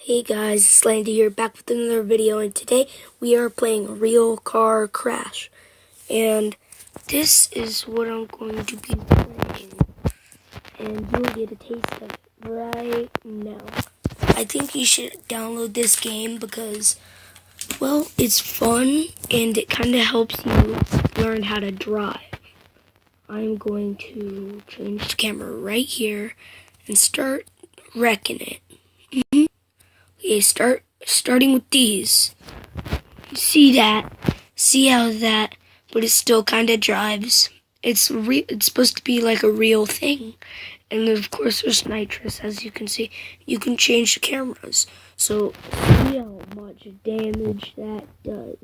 Hey guys, it's Landy here, back with another video, and today we are playing Real Car Crash. And this is what I'm going to be playing, and you'll get a taste of it right now. I think you should download this game because, well, it's fun, and it kind of helps you learn how to drive. I'm going to change the camera right here and start wrecking it. Okay, starting with these. See that? See how that, but it still kind of drives. It's supposed to be like a real thing. And then of course there's nitrous, as you can see. You can change the cameras. So see how much damage that does.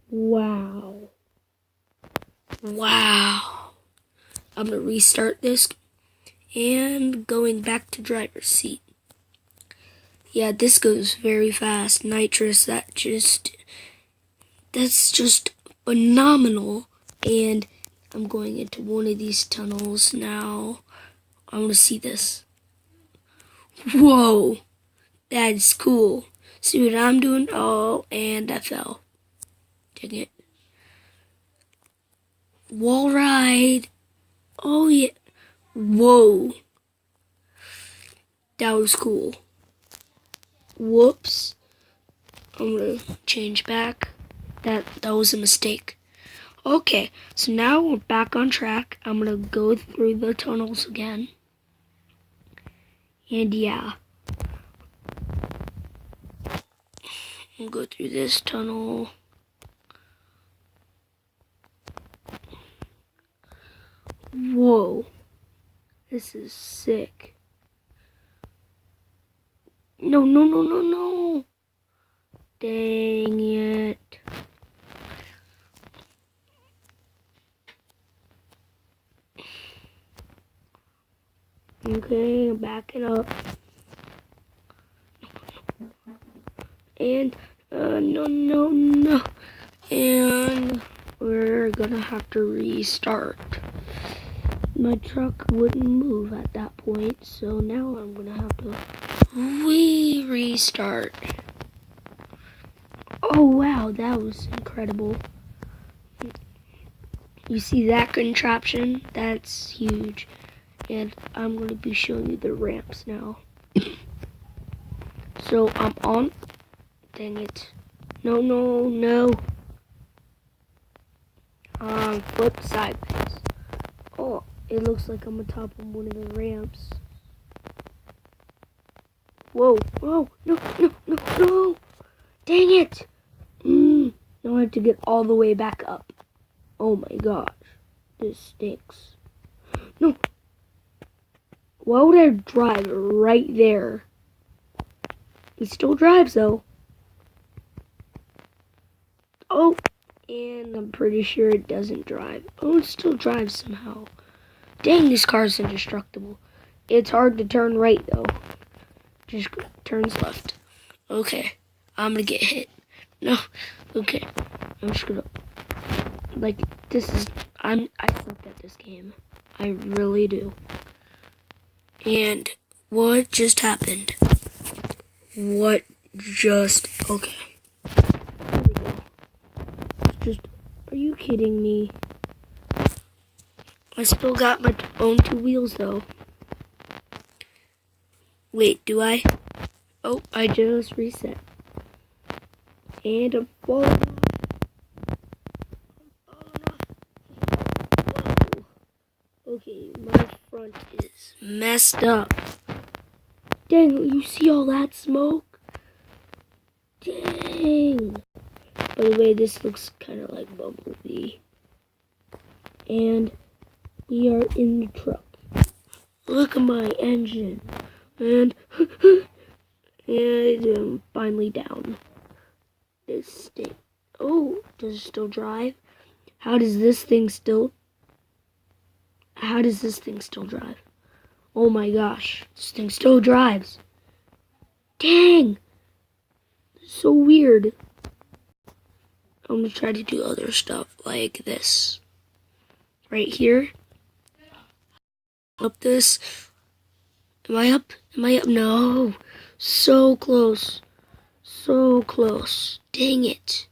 Wow. Wow. I'm gonna restart this and going back to driver's seat. Yeah, this goes very fast. Nitrous, that's just phenomenal. And I'm going into one of these tunnels now. I want to see this. Whoa, that's cool. See what I'm doing? Oh, and I fell. Dang it. Wall ride. Oh, yeah. Whoa. That was cool. Whoops. I'm gonna change back. That was a mistake. Okay, so now we're back on track. I'm gonna go through the tunnels again. And yeah. I'll go through this tunnel. Whoa. This is sick. No. Dang it. Okay, back it up. And, no. And we're gonna have to restart. My truck wouldn't move at that point, so now I'm gonna have to restart. Oh wow, that was incredible. You see that contraption? That's huge. And I'm going to be showing you the ramps now. So I'm on. Dang it. No. Flip sideways. Oh, it looks like I'm on top of one of the ramps. Whoa. No. Dang it. Now I have to get all the way back up. Oh my gosh. This stinks. No. Why would I drive right there? He still drives though. Oh, and I'm pretty sure it doesn't drive. Oh, it still drives somehow. Dang, this car is indestructible. It's hard to turn right though. Just turns left. Okay, I'm gonna get hit. No, okay. I'm just gonna, like, I suck at this game. I really do. And what just happened? Okay. There we go. Are you kidding me? I still got my own two wheels though. Wait, do I? Oh, I just reset. And I'm falling off. Whoa. Okay, my front is messed up. Dang, you see all that smoke? Dang. By the way, this looks kind of like Bumblebee. And we are in the truck. Look at my engine. And I'm finally down. This thing. Oh, does it still drive? How does this thing still drive? Oh my gosh, this thing still drives. Dang! So weird. I'm gonna try to do other stuff like this. Right here. Up this. Am I up? No. So close. So close. Dang it.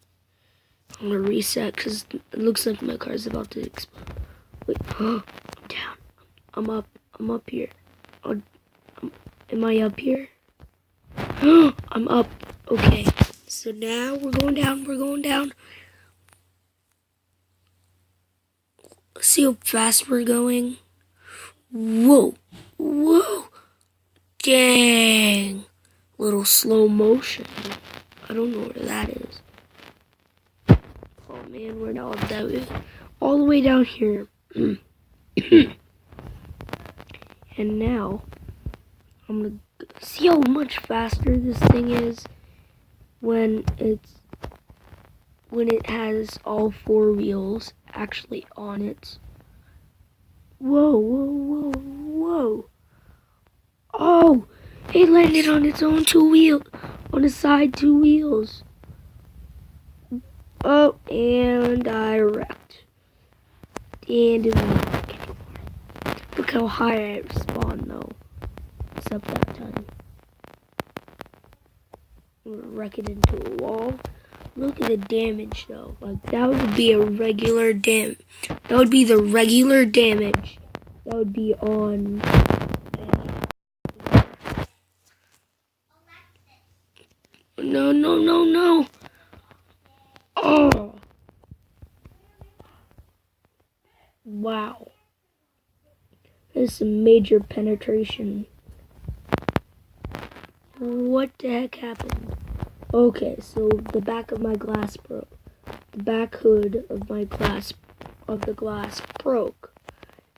I'm gonna reset because it looks like my car's about to explode. Wait, I'm down. I'm up. I'm up here. Am I up here? I'm up. Okay. So now we're going down. We're going down. Let's see how fast we're going. Whoa. Whoa. Dang. Little slow motion. I don't know where that is. Oh man, we're now all the way down here. And now, I'm gonna see how much faster this thing is when it has all four wheels actually on it. Whoa, whoa, whoa, whoa. Oh, it landed on its own on the side two wheels. Oh, and I wrecked. And it went back anymore. Look how high I spawned though. Except that time. I'm gonna wreck it into a wall. Look at the damage though. Like that would be a regular That would be the regular damage. That would be on. No, no, no, no. Oh. Wow. There's some major penetration. What the heck happened? Okay, so the back of my glass broke. The back hood of the glass broke.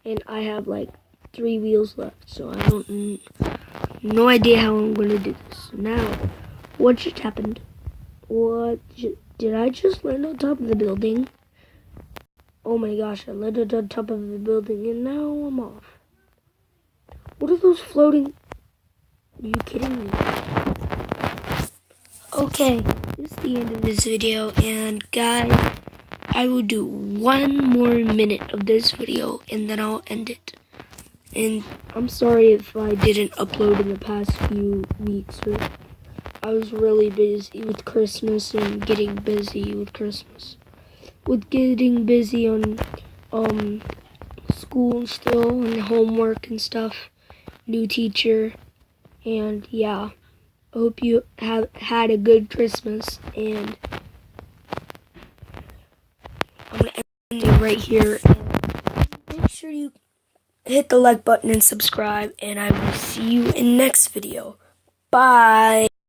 And I have like 3 wheels left, so I don't no idea how I'm gonna do this. Now, what just happened? Did I just land on top of the building? Oh my gosh, I landed on top of the building and now I'm off. What are those floating? Are you kidding me? Okay, this is the end of this video, and guys, I will do 1 more minute of this video and then I'll end it. And I'm sorry if I didn't upload in the past few weeks. I was really busy with Christmas and getting busy with Christmas. With getting busy on school still and homework and stuff. New teacher. And yeah. I hope you have had a good Christmas, and I'm going to end it right here. And make sure you hit the like button and subscribe, and I will see you in the next video. Bye!